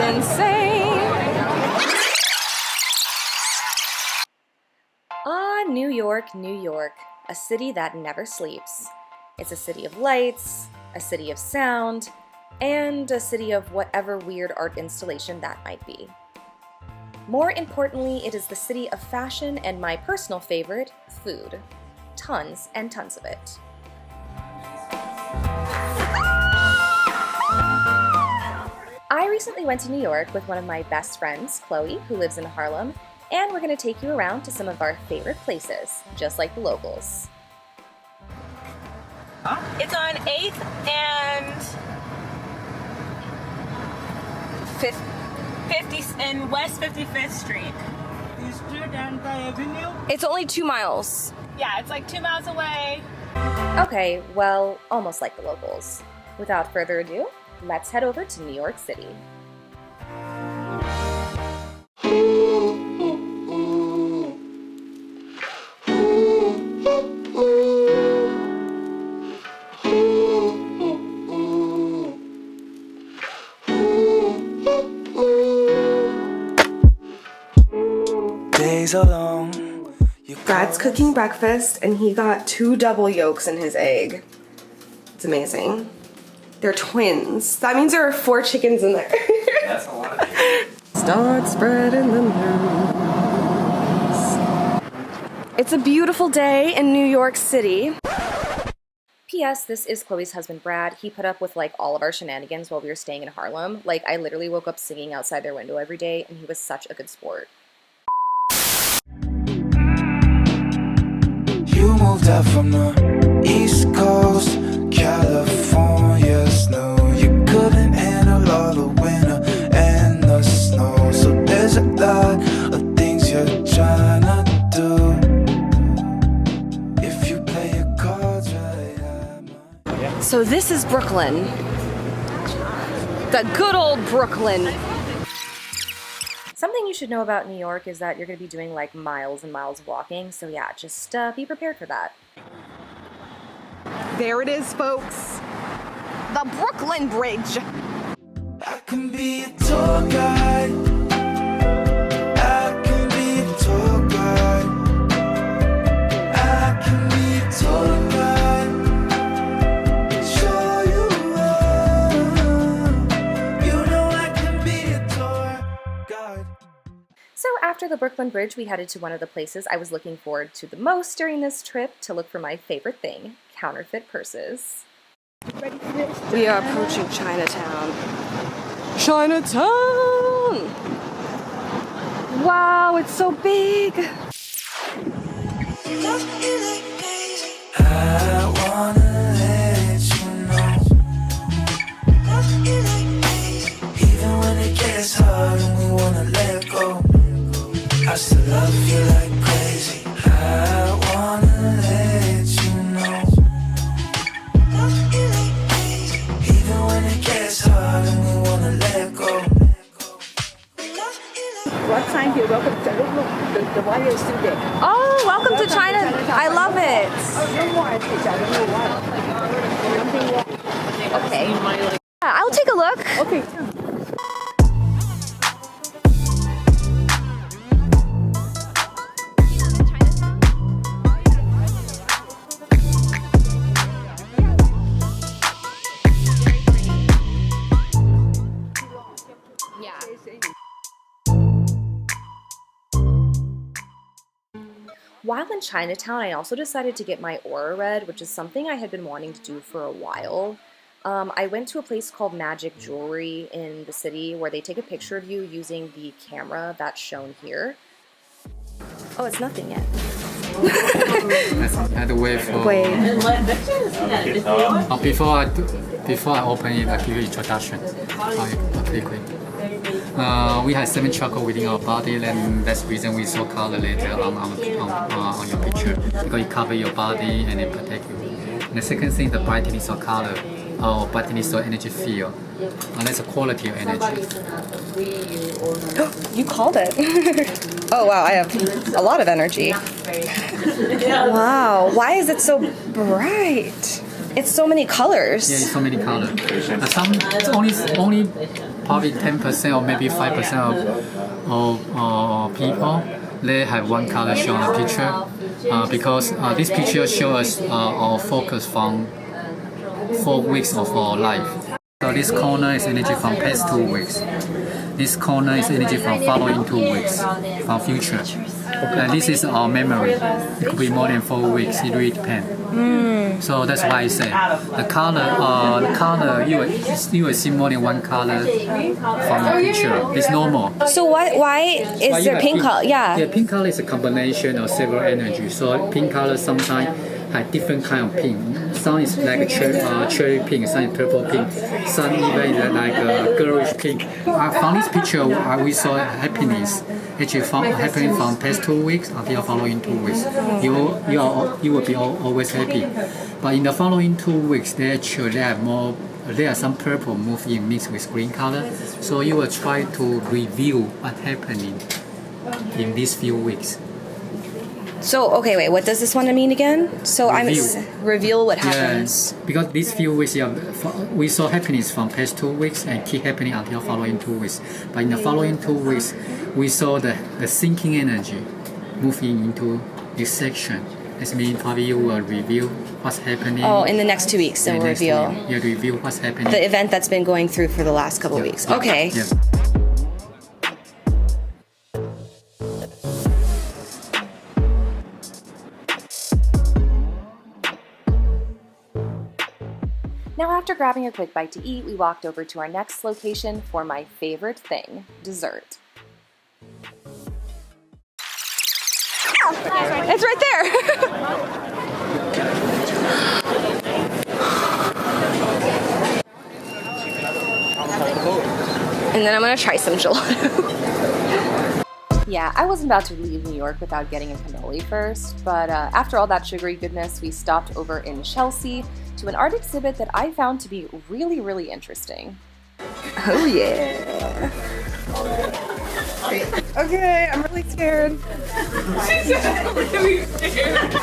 insane. Ah, New York, New York, a city that never sleeps. It's a city of lights, a city of sound, and a city of whatever weird art installation that might be. More importantly, it is the city of fashion and my personal favorite, food. Tons and tons of it. I recently went to New York with one of my best friends, Chloe, who lives in Harlem, and we're going to take you around to some of our favorite places, just like the locals. It's on 8th and 50 and West 55th Street. It's only 2 miles. Yeah, it's like 2 miles away. Okay, well, almost like the locals. Without further ado, let's head over to New York City. Brad's cooking breakfast and he got 2 double yolks in his egg. It's amazing. They're twins. That means there are 4 chickens in there. That's a lot. Start spreading the news. It's a beautiful day in New York City. P.S. This is Chloe's husband, Brad. He put up with like all of our shenanigans while we were staying in Harlem. Like I literally woke up singing outside their window every day and he was such a good sport. You moved out from the East Coast, California snow. You couldn't handle all the winter and the snow. So there's a lot of things you're trying to do. If you play your cards right, So this is Brooklyn. The good old Brooklyn. Something you should know about New York is that you're going to be doing like miles and miles of walking, so yeah, just be prepared for that. There it is, folks. The Brooklyn Bridge. I can be a tour guide. I can be a tour guide. I can be a tour guide. Show you around. You know I can be a tour guide. So after the Brooklyn Bridge, we headed to one of the places I was looking forward to the most during this trip to look for my favorite thing, counterfeit purses. We are approaching Chinatown. Chinatown! Wow, it's so big! I wanna let you know. Even when it gets hard and we wanna let go, I still love you like crazy. I wanna let you know. Even when it gets hard and we wanna let go. What time here? Welcome to the wire is still there. Oh, welcome to China! I love it! Okay. Yeah, I'll take a look. Okay. While in Chinatown, I also decided to get my aura read, which is something I had been wanting to do for a while. I went to a place called Magic Jewelry in the city where they take a picture of you using the camera that's shown here. Oh, it's nothing yet. I had to wait for. Before I open it, I give you introduction. Pretty quick. We have 7 chakras within our body, and that's the reason we saw color later on your picture, because it covers your body and it protects you. And the second thing, the brightness of color, or brightness of energy field. And that's the quality of energy. You called it. Oh wow, I have a lot of energy. Wow, why is it so bright? It's so many colors. Yeah, it's so many colors. Some it's only probably 10% or maybe 5% of people, they have one color shown on the picture because this picture shows us our focus from 4 weeks of our life. So this corner is energy from past 2 weeks. This corner is energy from following 2 weeks, from future. And this is our memory. It could be more than 4 weeks. It really depends. So that's why I say the color you will see more than one color from the picture. It's normal. So why is there pink color? Yeah, pink color is a combination of several energies. So pink color sometimes have different kind of pink. Some is like cherry pink, some is purple pink, some even is like a girlish pink. From this picture, we saw happiness. Actually, happening from past 2 weeks until following 2 weeks. You will be always happy. But in the following 2 weeks, there are some purple move in mixed with green color. So you will try to review what's happening in these few weeks. So, okay, wait, what does this one mean again? So reveal what happens. Yeah, because these few weeks, we saw happiness from past 2 weeks and keep happening until following 2 weeks. But in the following 2 weeks, we saw the sinking energy moving into this section. This means probably you will review what's happening. Oh, in the next 2 weeks, then we'll reveal. You review what's happening. The event that's been going through for the last couple of weeks. Okay. Yeah. Now, after grabbing a quick bite to eat, we walked over to our next location for my favorite thing, dessert. It's right there! And then I'm gonna try some gelato. Yeah, I wasn't about to leave New York without getting a cannoli first, but after all that sugary goodness, we stopped over in Chelsea to an art exhibit that I found to be really, really interesting. Oh yeah! Okay, I'm really scared. She's really scared.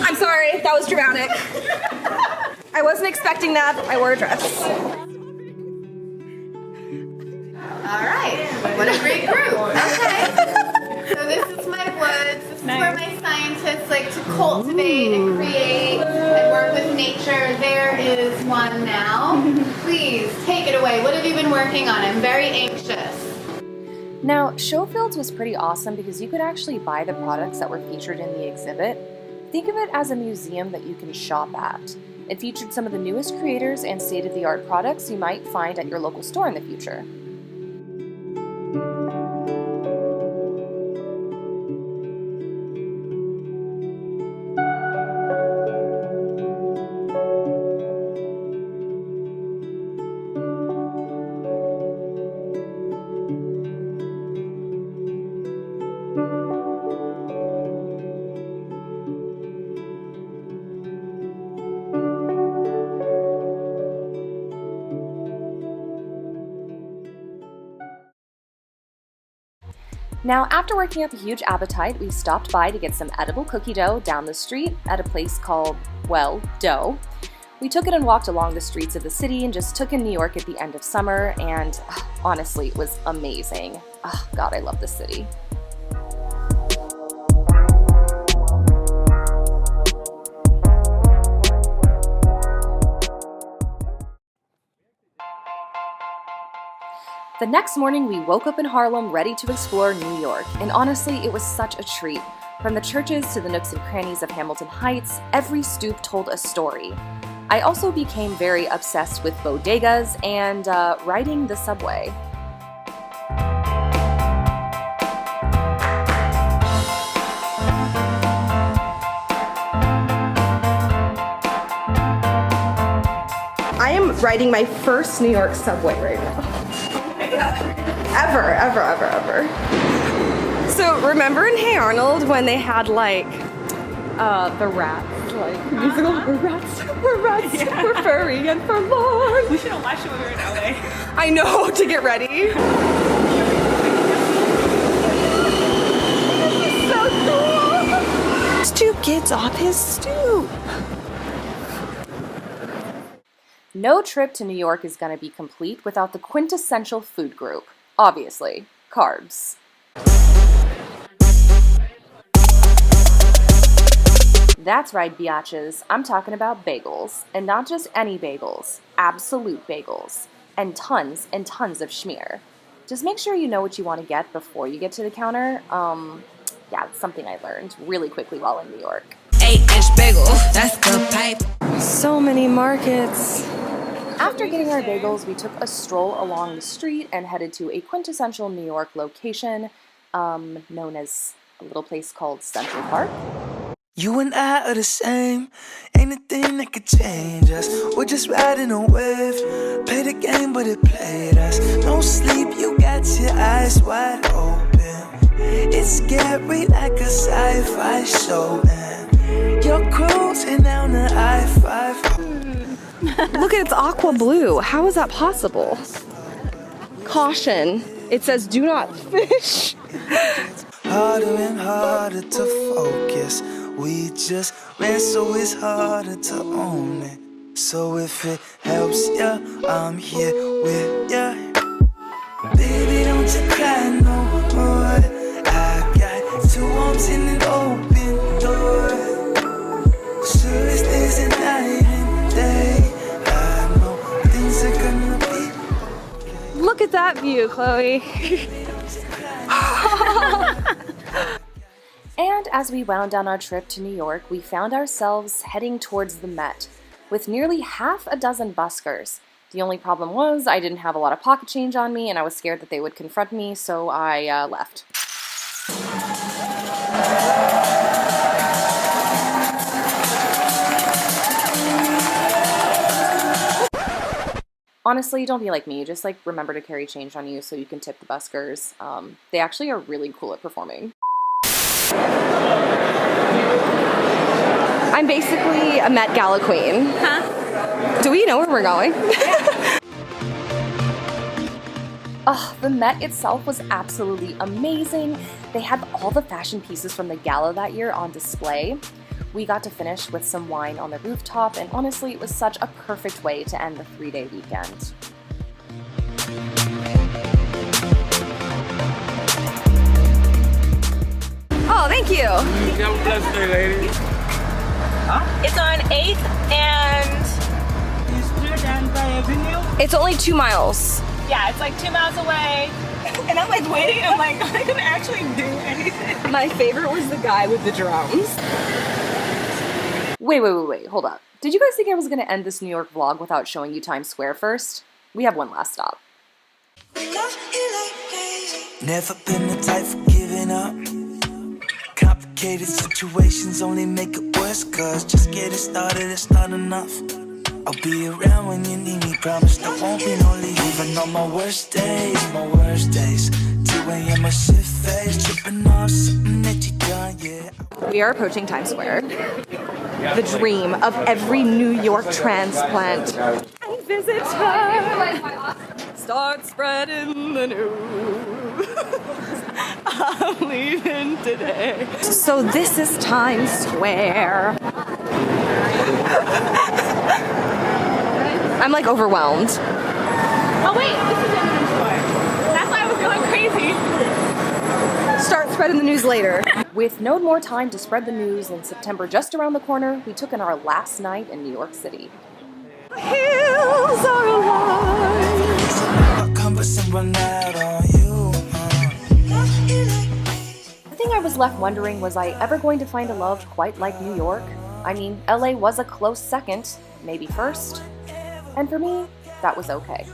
I'm sorry, that was dramatic. I wasn't expecting that, but I wore a dress. All right, what a great group. Okay, so this is my woods. This is where my scientists like to cultivate and create and work with nature. There is one now. Please take it away. What have you been working on? I'm very anxious. Now, Showfields was pretty awesome because you could actually buy the products that were featured in the exhibit. Think of it as a museum that you can shop at. It featured some of the newest creators and state-of-the-art products you might find at your local store in the future. Now, after working up a huge appetite, we stopped by to get some edible cookie dough down the street at a place called, well, Dough. We took it and walked along the streets of the city and just took in New York at the end of summer, and honestly, it was amazing. Oh, God, I love this city. The next morning, we woke up in Harlem ready to explore New York, and honestly, it was such a treat. From the churches to the nooks and crannies of Hamilton Heights, every stoop told a story. I also became very obsessed with bodegas and riding the subway. I am riding my first New York subway right now. Ever. So remember in Hey Arnold when they had like the rats, like musical, we're rats, Yeah. we're furry and forlorn. We should have watched it when we were in LA. I know, to get ready. So cool. There's two kids off his stoop. No trip to New York is going to be complete without the quintessential food group. Obviously, carbs. That's right, biatches. I'm talking about bagels. And not just any bagels. Absolute bagels. And tons of schmear. Just make sure you know what you want to get before you get to the counter. Yeah, it's something I learned really quickly while in New York. 8-inch bagel, that's the pipe. So many markets. After getting our bagels, we took a stroll along the street and headed to a quintessential New York location, known as a little place called Central Park. You and I are the same, ain't a thing that could change us. We're just riding a wave, play the game but it played us. No sleep, you got your eyes wide open. It's scary like a sci-fi show, and you're cruising down the I-5. Look at it's aqua blue. How is that possible? Caution. It says do not fish. Harder and harder to focus. We just ran, so it's harder to own it. So if it helps ya, I'm here with ya. Baby, don't you cry no more. I got 2 arms in an open door. Sure as there's a night and day, I know things are gonna be. Look at that view, Chloe. And as we wound down our trip to New York, we found ourselves heading towards the Met, with nearly half a dozen buskers. The only problem was I didn't have a lot of pocket change on me, and I was scared that they would confront me, so I left. Honestly, don't be like me. Just remember to carry change on you so you can tip the buskers. They actually are really cool at performing. I'm basically a Met Gala queen. Huh? Do we know where we're going? The Met itself was absolutely amazing. They had all the fashion pieces from the gala that year on display. We got to finish with some wine on the rooftop, and honestly, it was such a perfect way to end the 3-day weekend. Oh, thank you. Have a blessed day, lady. It's on 8th and Street and Avenue. It's only 2 miles. yeah, it's like 2 miles away. And I'm like waiting. I'm like, I can actually do anything. My favorite was the guy with the drums. Wait, hold up. Did you guys think I was gonna end this New York vlog without showing you Times Square first? We have one last stop. Never been the type for giving up. Complicated situations only make it worse, cause just getting started, it's not enough. I'll be around when you need me, promise there won't be no leave. Even on my worst days, 2 a.m. a shift phase, tripping off something that you done, yeah. We are approaching Times Square. The dream of every New York transplant. And visitor, start spreading the news. I'm leaving today. So this is Times Square. I'm like overwhelmed. Oh wait, this is Eminence Square. That's why I was going crazy. Start spreading the news later. With no more time to spread the news and September just around the corner, we took in our last night in New York City. Hills are alive. The thing I was left wondering, was I ever going to find a love quite like New York? I mean, LA was a close second, maybe first. And for me, that was okay.